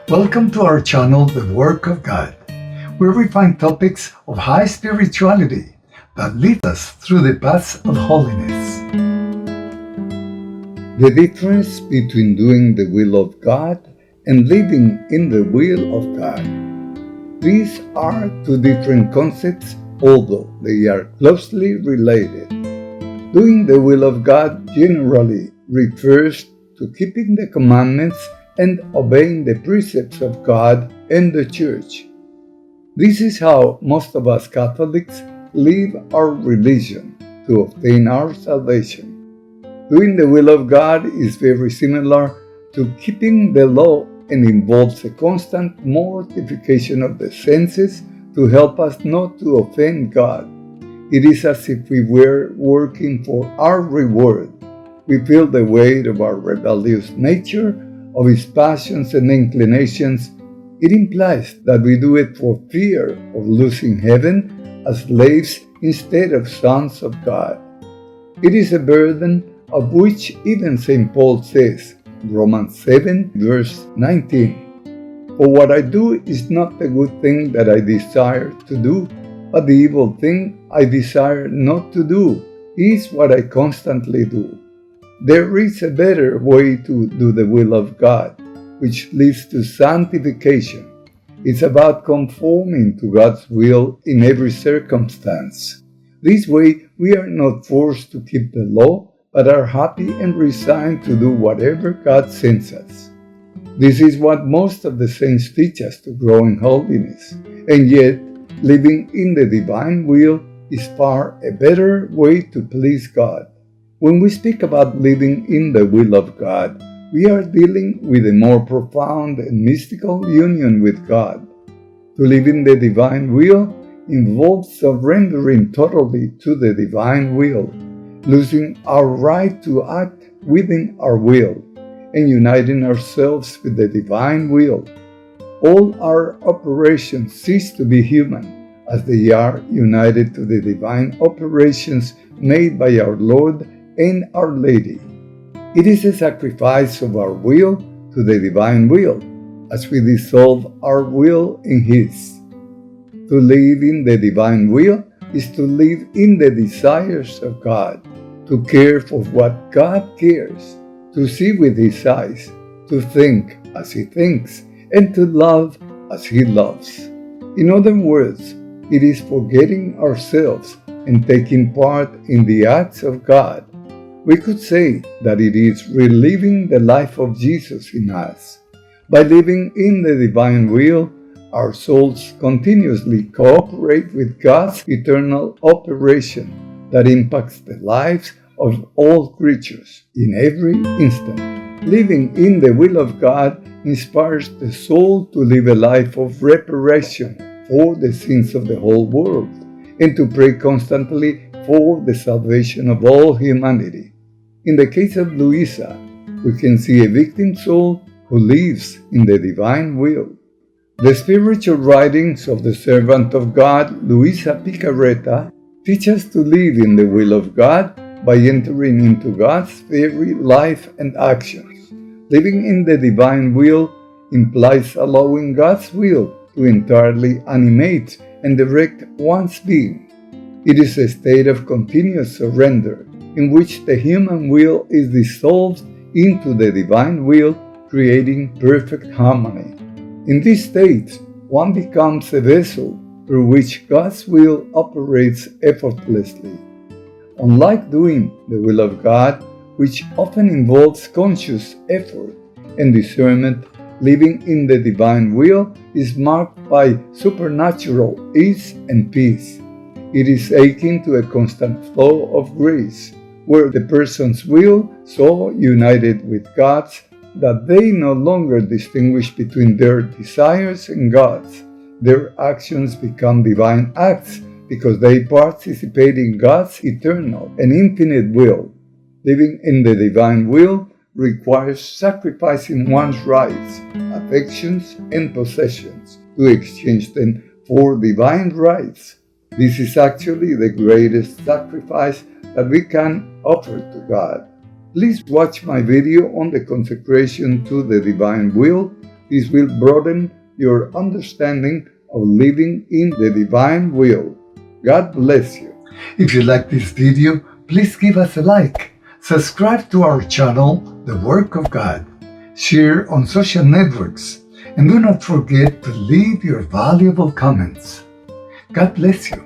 Welcome to our channel, The Work of God, where we find topics of high spirituality that lead us through the paths of holiness. The difference between doing the will of God and living in the will of God. These are two different concepts, although they are closely related. Doing the will of God generally refers to keeping the commandments and obeying the precepts of God and the Church. This is how most of us Catholics live our religion to obtain our salvation. Doing the will of God is very similar to keeping the law and involves a constant mortification of the senses to help us not to offend God. It is as if we were working for our reward. We feel the weight of our rebellious nature, of His passions and inclinations. It implies that we do it for fear of losing heaven as slaves instead of sons of God. It is a burden of which even St. Paul says, Romans 7, verse 19, "For what I do is not the good thing that I desire to do, but the evil thing I desire not to do is what I constantly do." There is a better way to do the will of God, which leads to sanctification. It's about conforming to God's will in every circumstance. This way, we are not forced to keep the law, but are happy and resigned to do whatever God sends us. This is what most of the saints teach us to grow in holiness, and yet, living in the divine will is far a better way to please God. When we speak about living in the will of God, we are dealing with a more profound and mystical union with God. To live in the divine will involves surrendering totally to the divine will, losing our right to act within our will, and uniting ourselves with the divine will. All our operations cease to be human, as they are united to the divine operations made by our Lord and Our Lady. It is a sacrifice of our will to the divine will, as we dissolve our will in His. To live in the divine will is to live in the desires of God, to care for what God cares, to see with His eyes, to think as He thinks, and to love as He loves. In other words, it is forgetting ourselves and taking part in the acts of God. We could say that it is reliving the life of Jesus in us. By living in the divine will, our souls continuously cooperate with God's eternal operation that impacts the lives of all creatures in every instant. Living in the will of God inspires the soul to live a life of reparation for the sins of the whole world and to pray constantly for the salvation of all humanity. In the case of Luisa, we can see a victim soul who lives in the divine will. The spiritual writings of the servant of God, Luisa Picarreta, teach us to live in the will of God by entering into God's very life and actions. Living in the divine will implies allowing God's will to entirely animate and direct one's being. It is a state of continuous surrender in which the human will is dissolved into the divine will, creating perfect harmony. In this state, one becomes a vessel through which God's will operates effortlessly. Unlike doing the will of God, which often involves conscious effort and discernment, living in the divine will is marked by supernatural ease and peace. It is akin to a constant flow of grace, where the person's will so united with God's that they no longer distinguish between their desires and God's. Their actions become divine acts because they participate in God's eternal and infinite will. Living in the divine will requires sacrificing one's rights, affections, and possessions to exchange them for divine rights. This is actually the greatest sacrifice that we can offer to God. Please watch my video on the consecration to the divine will This will broaden your understanding of living in the divine will. God bless you. If you like this video, please give us a like, subscribe to our channel, The Work of God, share on social networks, and do not forget to leave your valuable comments. God bless you.